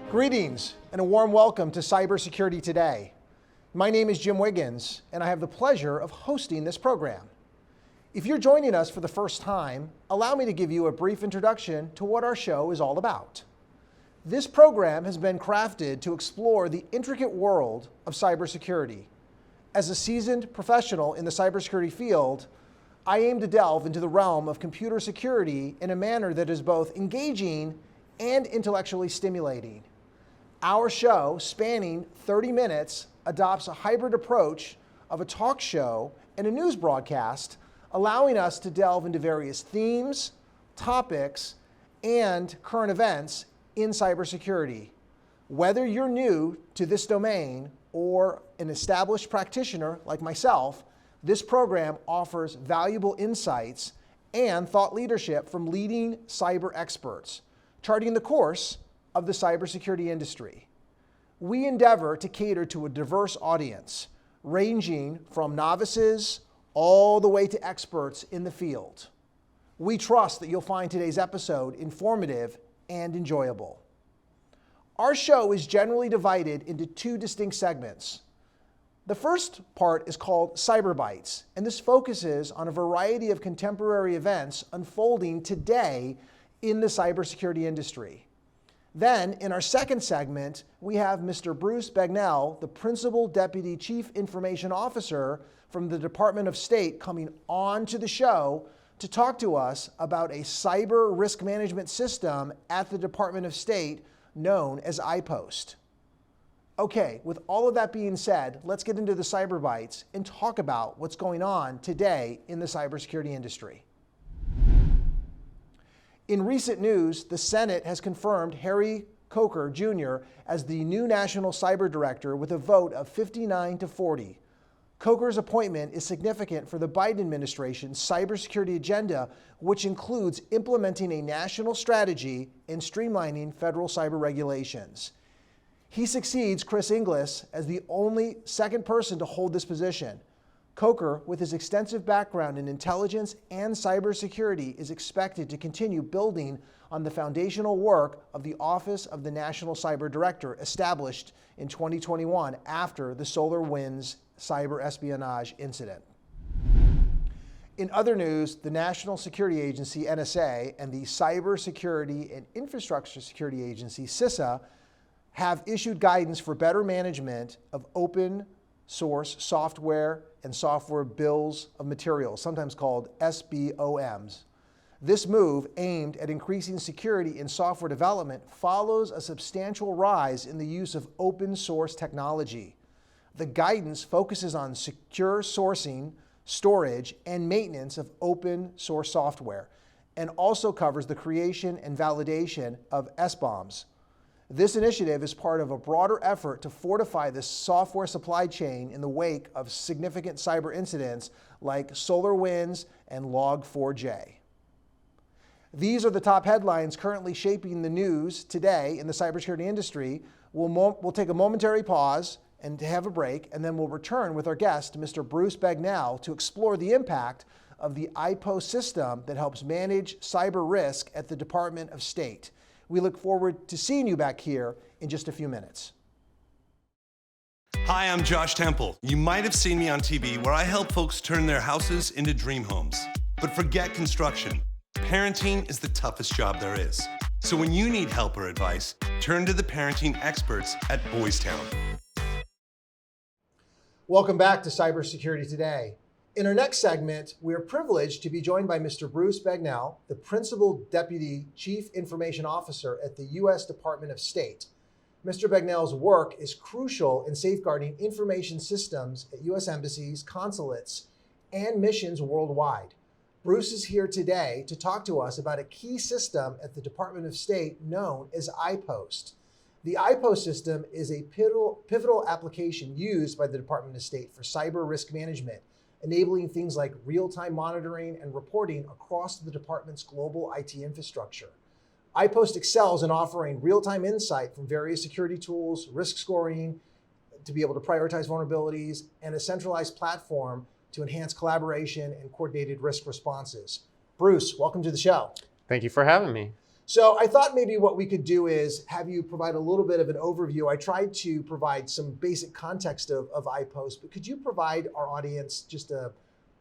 Greetings and a warm welcome to Cybersecurity Today. My name is Jim Wiggins and I have the pleasure of hosting this program. If you're joining us for the first time, allow me to give you a brief introduction to what our show is all about. This program has been crafted to explore the intricate world of cybersecurity. As a seasoned professional in the cybersecurity field, I aim to delve into the realm of computer security in a manner that is both engaging and intellectually stimulating. Our show, spanning 30 minutes, adopts a hybrid approach of a talk show and a news broadcast, allowing us to delve into various themes, topics, and current events in cybersecurity. Whether you're new to this domain or an established practitioner like myself, this program offers valuable insights and thought leadership from leading cyber experts, charting the course of the cybersecurity industry. We endeavor to cater to a diverse audience, ranging from novices all the way to experts in the field. We trust that you'll find today's episode informative and enjoyable. Our show is generally divided into two distinct segments. The first part is called Cyber Bites, and this focuses on a variety of contemporary events unfolding today in the cybersecurity industry. Then, in our second segment, we have Mr. Bruce Begnell, the Principal Deputy Chief Information Officer from the Department of State, coming on to the show to talk to us about a cyber risk management system at the Department of State known as iPost. Okay, with all of that being said, let's get into the Cyber Bites and talk about what's going on today in the cybersecurity industry. In recent news, the Senate has confirmed Harry Coker Jr. as the new National Cyber Director with a vote of 59-40. Coker's appointment is significant for the Biden administration's cybersecurity agenda, which includes implementing a national strategy and streamlining federal cyber regulations. He succeeds Chris Inglis as the only second person to hold this position. Coker, with his extensive background in intelligence and cybersecurity, is expected to continue building on the foundational work of the Office of the National Cyber Director established in 2021 after the SolarWinds cyber espionage incident. In other news, the National Security Agency, NSA, and the Cybersecurity and Infrastructure Security Agency, CISA, have issued guidance for better management of open source software and software bills of materials, sometimes called SBOMs. This move, aimed at increasing security in software development, follows a substantial rise in the use of open source technology. The guidance focuses on secure sourcing, storage, and maintenance of open source software, and also covers the creation and validation of SBOMs. This initiative is part of a broader effort to fortify the software supply chain in the wake of significant cyber incidents like SolarWinds and Log4j. These are the top headlines currently shaping the news today in the cybersecurity industry. We'll take a momentary pause and to have a break, and then we'll return with our guest, Mr. Bruce Begnell, to explore the impact of the iPost system that helps manage cyber risk at the Department of State. We look forward to seeing you back here in just a few minutes. Hi, I'm Josh Temple. You might have seen me on TV where I help folks turn their houses into dream homes. But forget construction. Parenting is the toughest job there is. So when you need help or advice, turn to the parenting experts at Boys Town. Welcome back to Cybersecurity Today. In our next segment, we are privileged to be joined by Mr. Bruce Begnell, the Principal Deputy Chief Information Officer at the U.S. Department of State. Mr. Begnell's work is crucial in safeguarding information systems at U.S. embassies, consulates, and missions worldwide. Bruce is here today to talk to us about a key system at the Department of State known as iPost. The iPost system is a pivotal application used by the Department of State for cyber risk management, enabling things like real-time monitoring and reporting across the department's global IT infrastructure. iPost excels in offering real-time insight from various security tools, risk scoring, to be able to prioritize vulnerabilities, and a centralized platform to enhance collaboration and coordinated risk responses. Bruce, welcome to the show. Thank you for having me. So I thought maybe what we could do is have you provide a little bit of an overview. I tried to provide some basic context of iPost, but could you provide our audience just a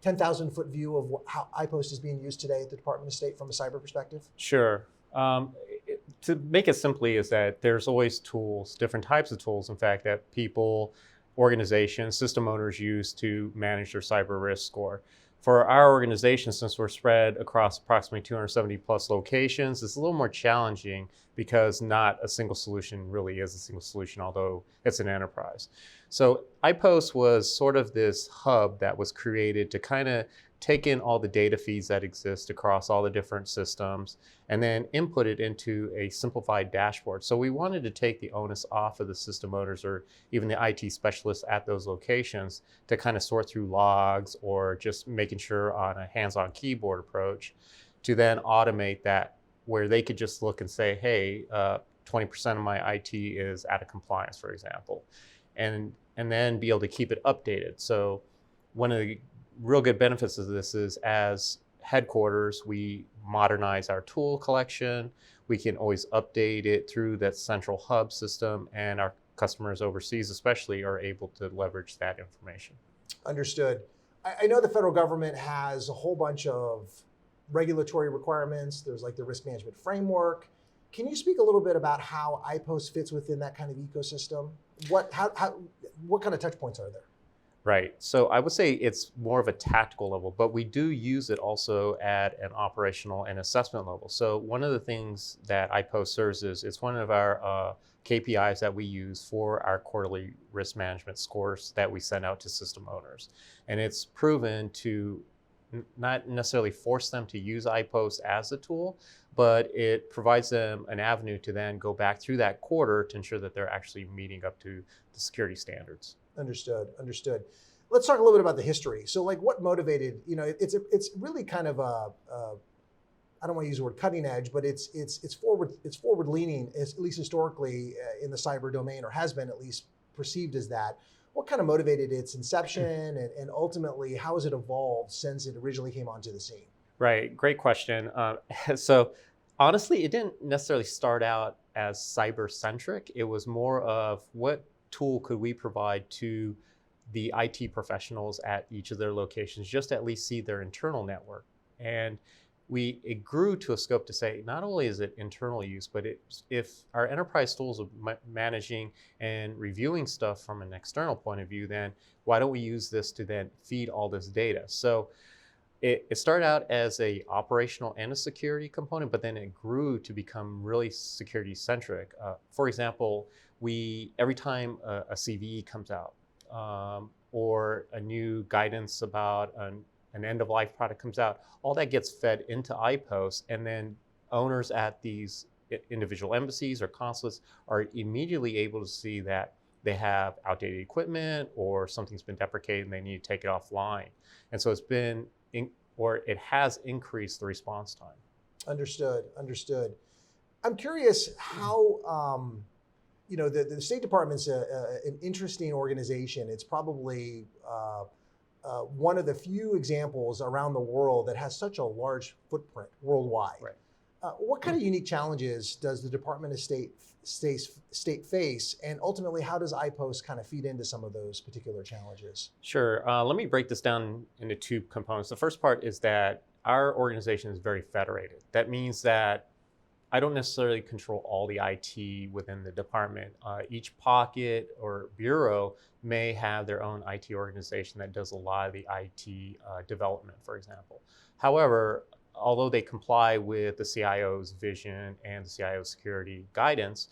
10,000 foot view of how iPost is being used today at the Department of State from a cyber perspective? Sure. To make it simply is that there's always tools, different types of tools, in fact, that people, organizations, system owners use to manage their cyber risk score. For our organization, since we're spread across approximately 270 plus locations, it's a little more challenging because not a single solution really is a single solution, although it's an enterprise. So iPost was sort of this hub that was created to kind of take in all the data feeds that exist across all the different systems and then input it into a simplified dashboard. So we wanted to take the onus off of the system owners or even the IT specialists at those locations to kind of sort through logs or just making sure on a hands-on keyboard approach to then automate that where they could just look and say, hey, 20% of my IT is out of compliance, for example, and then be able to keep it updated. So one of the real good benefits of this is as headquarters, we modernize our tool collection. We can always update it through that central hub system, and our customers overseas especially are able to leverage that information. Understood. I know the federal government has a whole bunch of regulatory requirements. There's like the risk management framework. Can you speak a little bit about how iPost fits within that kind of ecosystem? What kind of touch points are there? Right. So I would say it's more of a tactical level, but we do use it also at an operational and assessment level. So one of the things that iPost serves is it's one of our KPIs that we use for our quarterly risk management scores that we send out to system owners. And it's proven to not necessarily force them to use iPost as a tool, but it provides them an avenue to then go back through that quarter to ensure that they're actually meeting up to the security standards. Understood. Let's talk a little bit about the history. So like what motivated, it's really kind of I don't want to use the word cutting edge, but it's forward leaning, at least historically in the cyber domain, or has been at least perceived as that. What kind of motivated its inception and ultimately how has it evolved since it originally came onto the scene? Right, great question. So honestly, it didn't necessarily start out as cyber-centric. It was more of what tool could we provide to the IT professionals at each of their locations, just to at least see their internal network. And it grew to a scope to say, not only is it internal use, but if our enterprise tools are managing and reviewing stuff from an external point of view, then why don't we use this to then feed all this data? So it started out as a operational and a security component, but then it grew to become really security centric. For example, every time a CVE comes out or a new guidance about an end-of-life product comes out, all that gets fed into iPost, and then owners at these individual embassies or consulates are immediately able to see that they have outdated equipment or something's been deprecated and they need to take it offline. And so it has increased the response time. Understood. I'm curious how, the State Department's an interesting organization. It's probably one of the few examples around the world that has such a large footprint worldwide. Right. What kind of unique challenges does the Department of State face, and ultimately, how does iPost kind of feed into some of those particular challenges? Sure. Let me break this down into two components. The first part is that our organization is very federated. That means that I don't necessarily control all the IT within the department. Each pocket or bureau may have their own IT organization that does a lot of the IT development, for example. However, although they comply with the CIO's vision and the CIO's security guidance,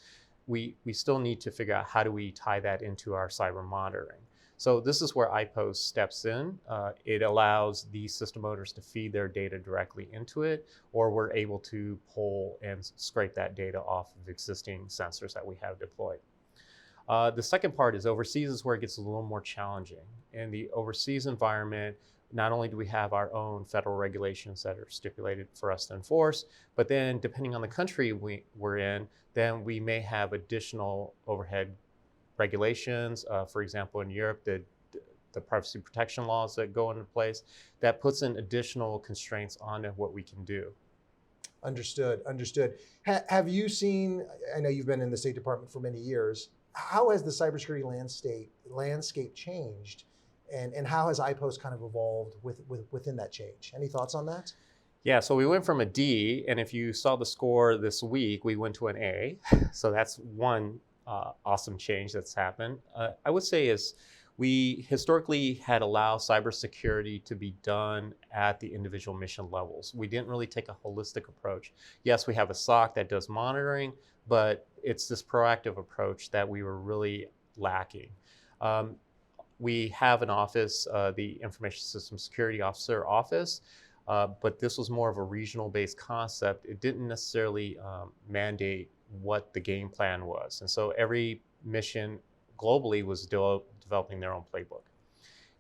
we still need to figure out how do we tie that into our cyber monitoring. So this is where iPost steps in. It allows these system owners to feed their data directly into it, or we're able to pull and scrape that data off of existing sensors that we have deployed. The second part is overseas is where it gets a little more challenging. In the overseas environment, not only do we have our own federal regulations that are stipulated for us to enforce, but then depending on the country we're in, then we may have additional overhead regulations. For example, in Europe, the privacy protection laws that go into place, that puts in additional constraints on what we can do. Understood, understood. Have you seen, I know you've been in the State Department for many years, how has the cybersecurity landscape changed, and how has iPost kind of evolved within that change? Any thoughts on that? Yeah, so we went from a D, and if you saw the score this week, we went to an A. So that's one awesome change that's happened. I would say is we historically had allowed cybersecurity to be done at the individual mission levels. We didn't really take a holistic approach. Yes, we have a SOC that does monitoring, but it's this proactive approach that we were really lacking. We have an office, the Information Systems Security Officer Office, but this was more of a regional-based concept. It didn't necessarily mandate what the game plan was. And so every mission globally was developing their own playbook.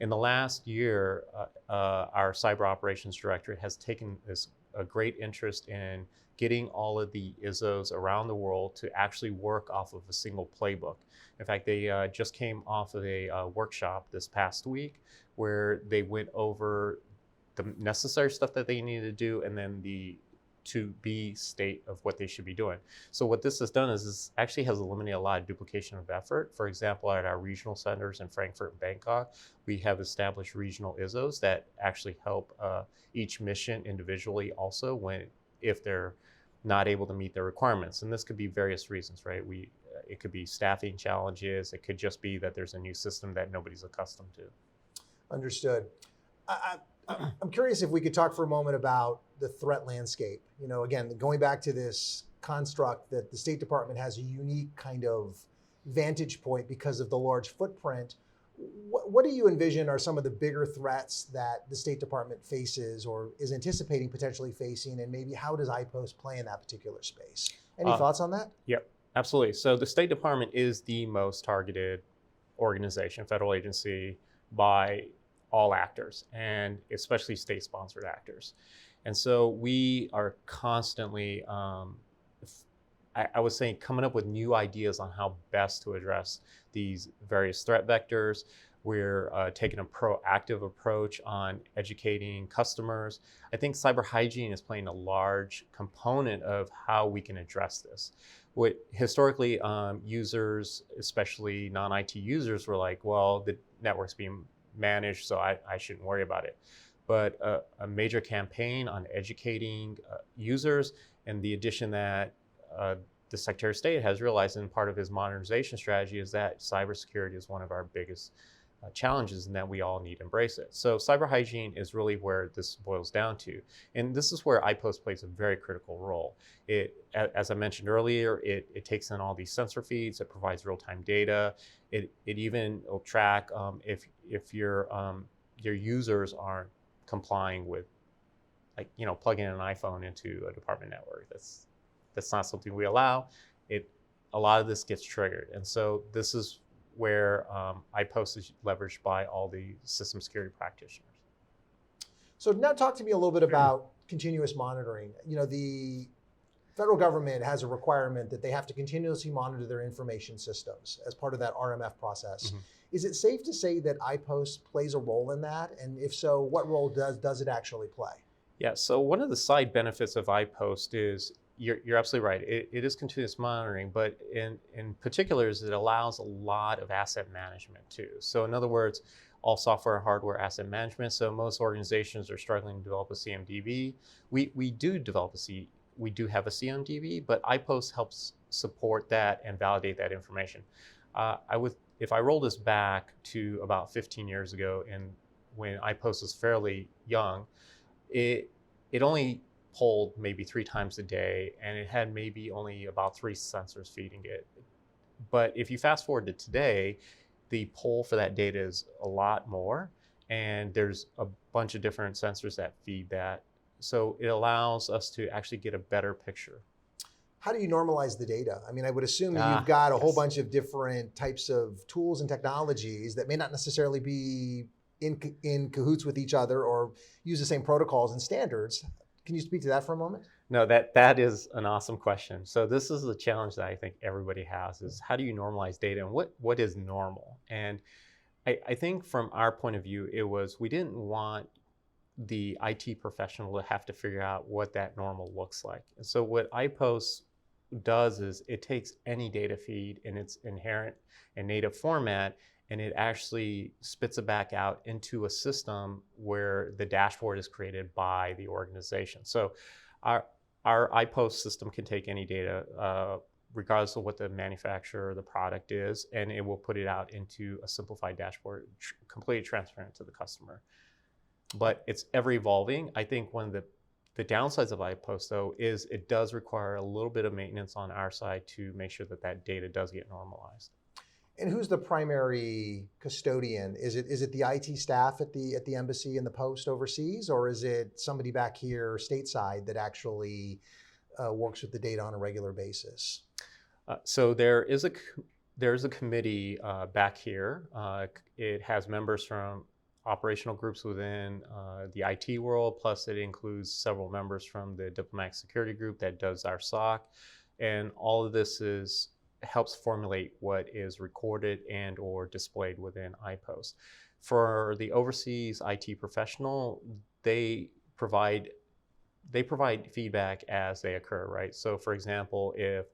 In the last year, our Cyber Operations Directorate has taken a great interest in getting all of the ISOs around the world to actually work off of a single playbook. In fact, they just came off of a workshop this past week where they went over the necessary stuff that they needed to do and then the to-be state of what they should be doing. So what this has done is this actually has eliminated a lot of duplication of effort. For example, at our regional centers in Frankfurt and Bangkok, we have established regional ISOs that actually help each mission individually also if they're not able to meet their requirements. And this could be various reasons, right? It could be staffing challenges. It could just be that there's a new system that nobody's accustomed to. Understood. I'm curious if we could talk for a moment about the threat landscape. You know, again, going back to this construct that the State Department has a unique kind of vantage point because of the large footprint. What do you envision are some of the bigger threats that the State Department faces or is anticipating potentially facing, and maybe how does iPost play in that particular space? Any thoughts on that? Yep, absolutely. So the State Department is the most targeted organization, federal agency, by all actors, and especially state-sponsored actors. And so we are constantly, I would say, coming up with new ideas on how best to address these various threat vectors. We're taking a proactive approach on educating customers. I think cyber hygiene is playing a large component of how we can address this. What historically users, especially non-IT users, were like, well, the network's being managed, so I shouldn't worry about it. But a major campaign on educating users, and the addition that the Secretary of State has realized in part of his modernization strategy is that cybersecurity is one of our biggest challenges and that we all need to embrace it. So cyber hygiene is really where this boils down to. And this is where iPost plays a very critical role. As I mentioned earlier, it takes in all these sensor feeds, it provides real-time data. It even will track if your users aren't complying with, like, you know, plugging an iPhone into a department network. That's not something we allow. A lot of this gets triggered. And so this is where iPost is leveraged by all the system security practitioners. So now talk to me a little bit about continuous monitoring. You know, the federal government has a requirement that they have to continuously monitor their information systems as part of that RMF process. Mm-hmm. Is it safe to say that iPost plays a role in that? And if so, what role does it actually play? Yeah, so one of the side benefits of iPost is, you're absolutely right, it is continuous monitoring, but in particular is it allows a lot of asset management too. So in other words, all software and hardware asset management. So most organizations are struggling to develop a CMDB. We do have a CMDB, but iPost helps support that and validate that information. If I roll this back to about 15 years ago, and when iPost was fairly young, it only polled maybe 3 times a day, and it had maybe only about 3 sensors feeding it. But if you fast forward to today, the poll for that data is a lot more, and there's a bunch of different sensors that feed that. So it allows us to actually get a better picture. How do you normalize the data? I mean, I would assume that you've got a whole bunch of different types of tools and technologies that may not necessarily be in cahoots with each other or use the same protocols and standards. Can you speak to that for a moment? No, that is an awesome question. So this is the challenge that I think everybody has is how do you normalize data and what is normal? And I think from our point of view, we didn't want the IT professional to have to figure out what that normal looks like. And so what iPost does is it takes any data feed in its inherent and native format, and it actually spits it back out into a system where the dashboard is created by the organization. So our iPost system can take any data, regardless of what the manufacturer or the product is, and it will put it out into a simplified dashboard, completely transparent to the customer. But it's ever evolving. I think one of the downsides of iPost, though, is it does require a little bit of maintenance on our side to make sure that that data does get normalized. And who's the primary custodian? Is it the IT staff at the embassy and the post overseas, or is it somebody back here stateside that actually works with the data on a regular basis? So there is a committee back here. It has members from operational groups within the IT world, plus it includes several members from the diplomatic security group that does our SOC, and all of this helps formulate what is recorded and or displayed within iPost. For the overseas IT professional, they provide feedback as they occur, right? So for example, if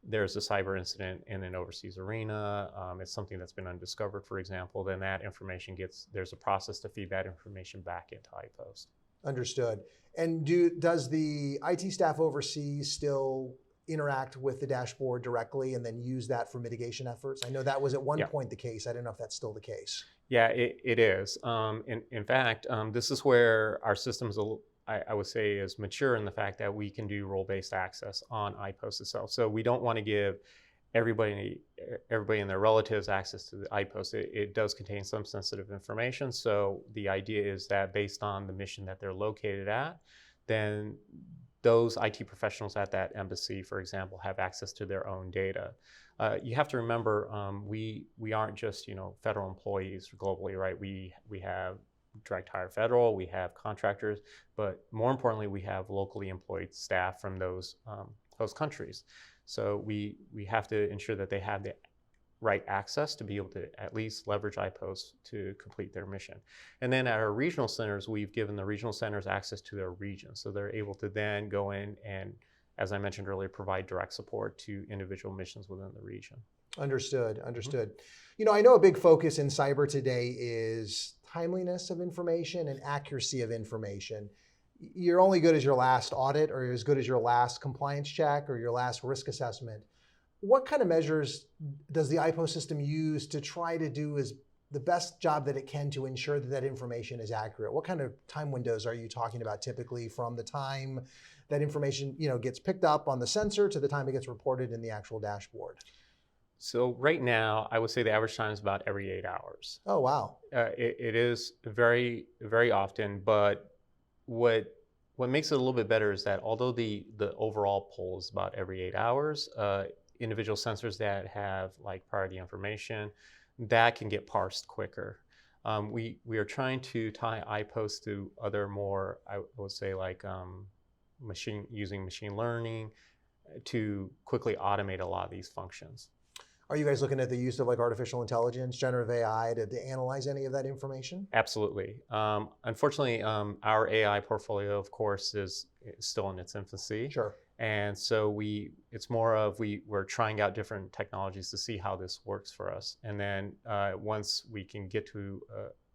there's a cyber incident in an overseas arena, it's something that's been undiscovered, for example, then that information there's a process to feed that information back into iPost. Understood. And does the IT staff overseas still interact with the dashboard directly and then use that for mitigation efforts? I know that was at one point the case. I don't know if that's still the case. Yeah, it is. In fact, this is where our systems, I would say, is mature in the fact that we can do role-based access on iPost itself. So we don't want to give everybody and their relatives access to the iPost. It does contain some sensitive information. So the idea is that based on the mission that they're located at, then those IT professionals at that embassy, for example, have access to their own data. You have to remember, we aren't just federal employees globally, right? We have direct hire federal, we have contractors, but more importantly, we have locally employed staff from those countries. So we have to ensure that they have the right access to be able to at least leverage iPost to complete their mission. And then at our regional centers, we've given the regional centers access to their region. So they're able to then go in and, as I mentioned earlier, provide direct support to individual missions within the region. Understood. I know a big focus in cyber today is timeliness of information and accuracy of information. You're only good as your last audit or as good as your last compliance check or your last risk assessment. What kind of measures does the iPost system use to try to do the best job that it can to ensure that that information is accurate? What kind of time windows are you talking about typically from the time that information gets picked up on the sensor to the time it gets reported in the actual dashboard? So right now, I would say the average time is about every 8 hours. Oh, wow. It is very, very often, but what makes it a little bit better is that although the overall poll is about every 8 hours, individual sensors that have like priority information, that can get parsed quicker. We are trying to tie iPost to other more, I would say, like using machine learning to quickly automate a lot of these functions. Are you guys looking at the use of like artificial intelligence, generative AI to analyze any of that information? Absolutely. Unfortunately, our AI portfolio, of course, is still in its infancy. Sure. And so it's more of we're trying out different technologies to see how this works for us. And then once we can get to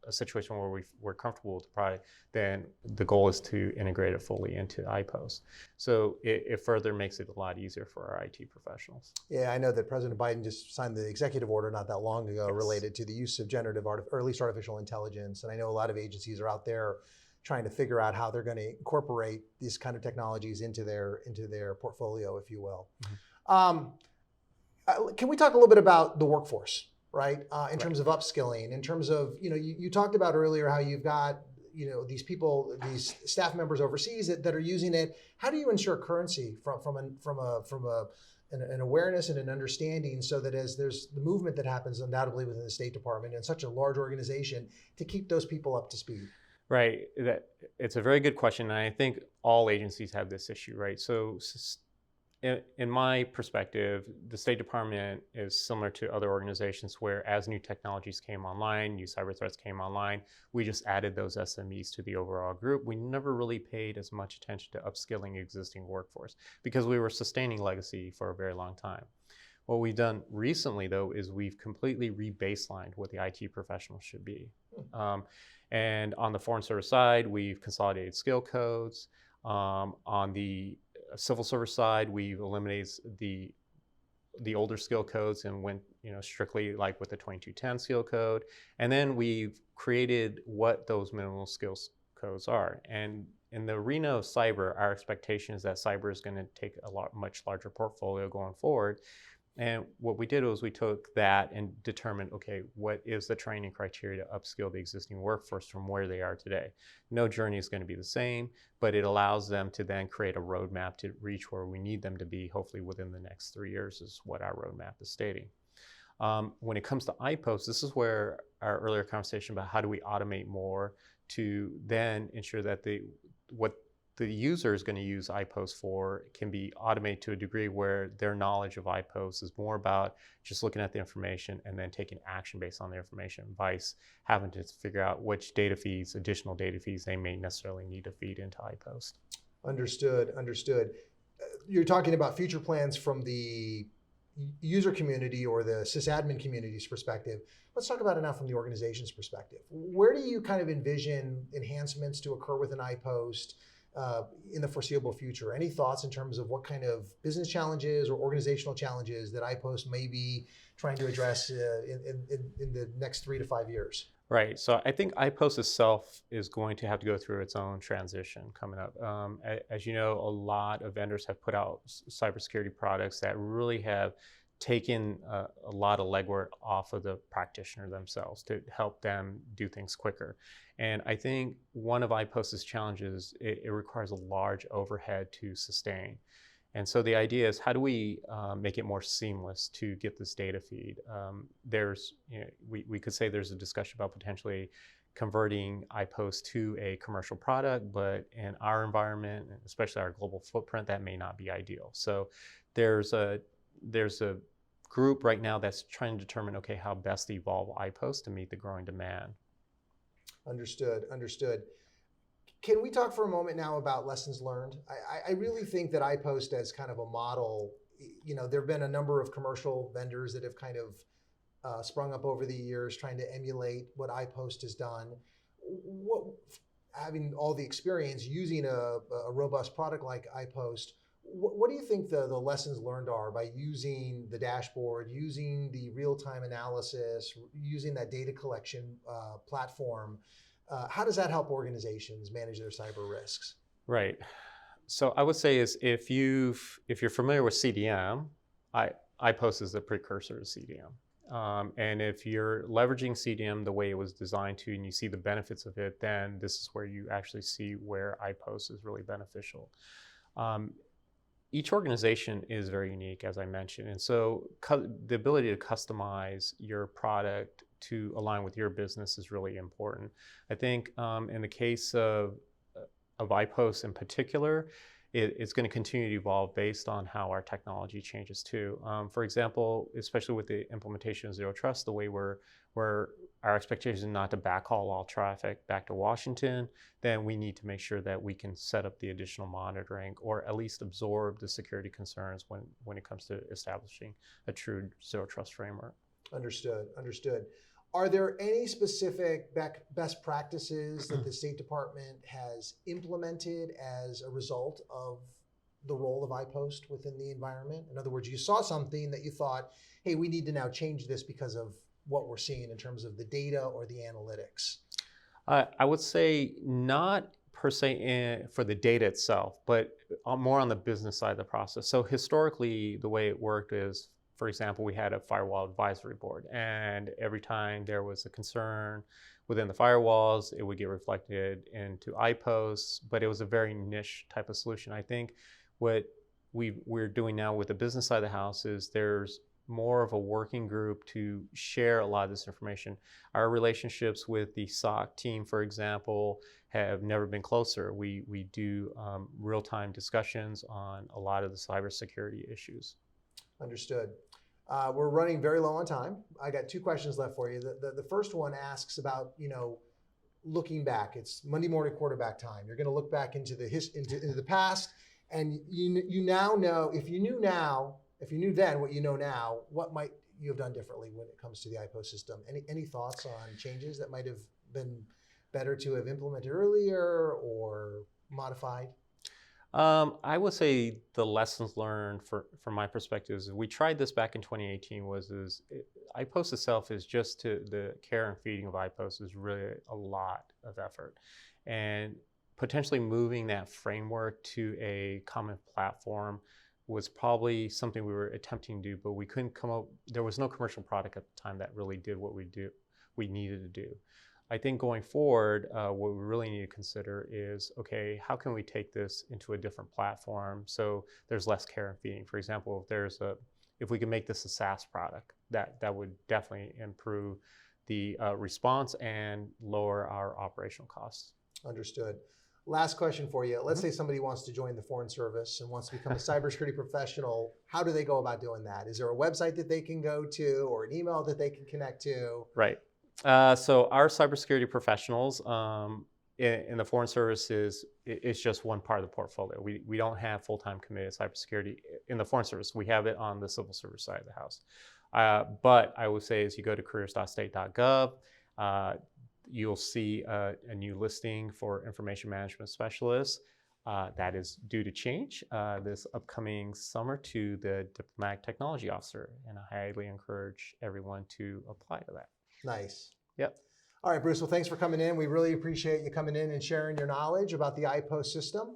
a situation where we're comfortable with the product, then the goal is to integrate it fully into iPost. So it further makes it a lot easier for our IT professionals. Yeah, I know that President Biden just signed the executive order not that long ago related to the use of generative or at least artificial intelligence. And I know a lot of agencies are out there trying to figure out how they're going to incorporate these kind of technologies into their portfolio, if you will. Mm-hmm. Can we talk a little bit about the workforce? Right, in terms of upskilling, in terms of you talked about earlier how you've got these people, these staff members overseas that are using it. How do you ensure currency from a an awareness and an understanding, so that as there's the movement that happens undoubtedly within the State Department and such a large organization, to keep those people up to speed? Right. It's a very good question, and I think all agencies have this issue, right? So, in my perspective, the State Department is similar to other organizations where, as new technologies came online, new cyber threats came online, we just added those SMEs to the overall group. We never really paid as much attention to upskilling existing workforce because we were sustaining legacy for a very long time. What we've done recently, though, is we've completely re-baselined what the IT professional should be. And on the Foreign Service side, we've consolidated skill codes. On the civil service side, we've eliminated the older skill codes and went strictly like with the 2210 skill code. And then we've created what those minimal skills codes are. And in the arena of cyber, our expectation is that cyber is going to take a much larger portfolio going forward. And what we did was we took that and determined, okay, what is the training criteria to upskill the existing workforce from where they are today? No journey is going to be the same, but it allows them to then create a roadmap to reach where we need them to be, hopefully within the next 3 years is what our roadmap is stating. When it comes to iPost, this is where our earlier conversation about how do we automate more to then ensure that what the user is going to use iPost for can be automated to a degree where their knowledge of iPost is more about just looking at the information and then taking action based on the information, vice having to figure out which data feeds, additional data feeds they may necessarily need to feed into iPost. Understood. You're talking about future plans from the user community or the sysadmin community's perspective. Let's talk about it now from the organization's perspective. Where do you kind of envision enhancements to occur within iPost in the foreseeable future? Any thoughts in terms of what kind of business challenges or organizational challenges that iPost may be trying to address in the next 3 to 5 years? Right. So I think iPost itself is going to have to go through its own transition coming up. As you know, a lot of vendors have put out cybersecurity products that really have taken a lot of legwork off of the practitioner themselves to help them do things quicker. And I think one of iPost's challenges, it requires a large overhead to sustain. And so the idea is, how do we make it more seamless to get this data feed? We could say there's a discussion about potentially converting iPost to a commercial product, but in our environment, especially our global footprint, that may not be ideal. So there's a group right now that's trying to determine, okay, how best to evolve iPost to meet the growing demand. Understood. Can we talk for a moment now about lessons learned? I really think that iPost as kind of a model, there have been a number of commercial vendors that have kind of sprung up over the years trying to emulate what iPost has done. Having all the experience using a robust product like iPost, what do you think the lessons learned are by using the dashboard, using the real-time analysis, using that data collection platform? How does that help organizations manage their cyber risks? Right. So I would say is if you're familiar with CDM, iPost is the precursor to CDM. And if you're leveraging CDM the way it was designed to, and you see the benefits of it, then this is where you actually see where iPost is really beneficial. Each organization is very unique, as I mentioned, and so the ability to customize your product to align with your business is really important. I think in the case of iPost in particular, it's going to continue to evolve based on how our technology changes too. For example, especially with the implementation of Zero Trust, the way where our expectation is not to backhaul all traffic back to Washington, then we need to make sure that we can set up the additional monitoring or at least absorb the security concerns when it comes to establishing a true Zero Trust framework. Understood. Are there any specific best practices that the State Department has implemented as a result of the role of iPost within the environment? In other words, you saw something that you thought, hey, we need to now change this because of what we're seeing in terms of the data or the analytics. I would say not per se for the data itself, but more on the business side of the process. So historically, the way it worked is, for example, we had a firewall advisory board, and every time there was a concern within the firewalls, it would get reflected into iPost, but it was a very niche type of solution. I think what we're doing now with the business side of the house is there's more of a working group to share a lot of this information. Our relationships with the SOC team, for example, have never been closer. We do real-time discussions on a lot of the cybersecurity issues. Understood. We're running very low on time. I got two questions left for you. The first one asks about, looking back. It's Monday morning quarterback time. You're going to look back into the past, and you now know, if you knew then what you know now, what might you have done differently when it comes to the iPost system? Any thoughts on changes that might have been better to have implemented earlier or modified? I would say the lessons learned from my perspective is we tried this back in 2018 iPost itself is just the care and feeding of iPost is really a lot of effort. And potentially moving that framework to a common platform was probably something we were attempting to do, but we couldn't come up, there was no commercial product at the time that really did what we needed to do. I think going forward, what we really need to consider is, okay, how can we take this into a different platform so there's less care and feeding? For example, if we can make this a SaaS product, that would definitely improve the response and lower our operational costs. Understood. Last question for you. Let's say somebody wants to join the Foreign Service and wants to become a cybersecurity professional. How do they go about doing that? Is there a website that they can go to or an email that they can connect to? Right. So our cybersecurity professionals in the Foreign Service is just one part of the portfolio. We don't have full-time committed cybersecurity in the Foreign Service. We have it on the civil service side of the house. But I would say as you go to careers.state.gov, you'll see a new listing for information management specialists that is due to change this upcoming summer to the diplomatic technology officer. And I highly encourage everyone to apply to that. Nice. Yep. All right, Bruce. Well, thanks for coming in. We really appreciate you coming in and sharing your knowledge about the iPost system.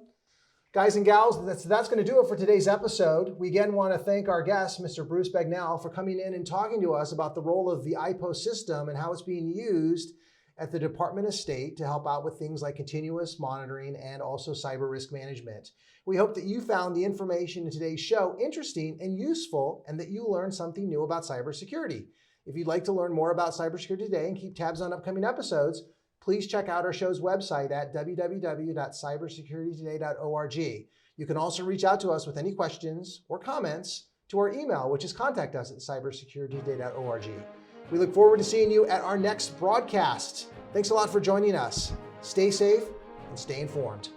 Guys and gals, that's going to do it for today's episode. We again want to thank our guest, Mr. Bruce Begnell, for coming in and talking to us about the role of the iPost system and how it's being used at the Department of State to help out with things like continuous monitoring and also cyber risk management. We hope that you found the information in today's show interesting and useful and that you learned something new about cybersecurity. If you'd like to learn more about cybersecurity today and keep tabs on upcoming episodes, please check out our show's website at www.cybersecuritytoday.org. You can also reach out to us with any questions or comments to our email, which is contact@cybersecuritytoday.org. We look forward to seeing you at our next broadcast. Thanks a lot for joining us. Stay safe and stay informed.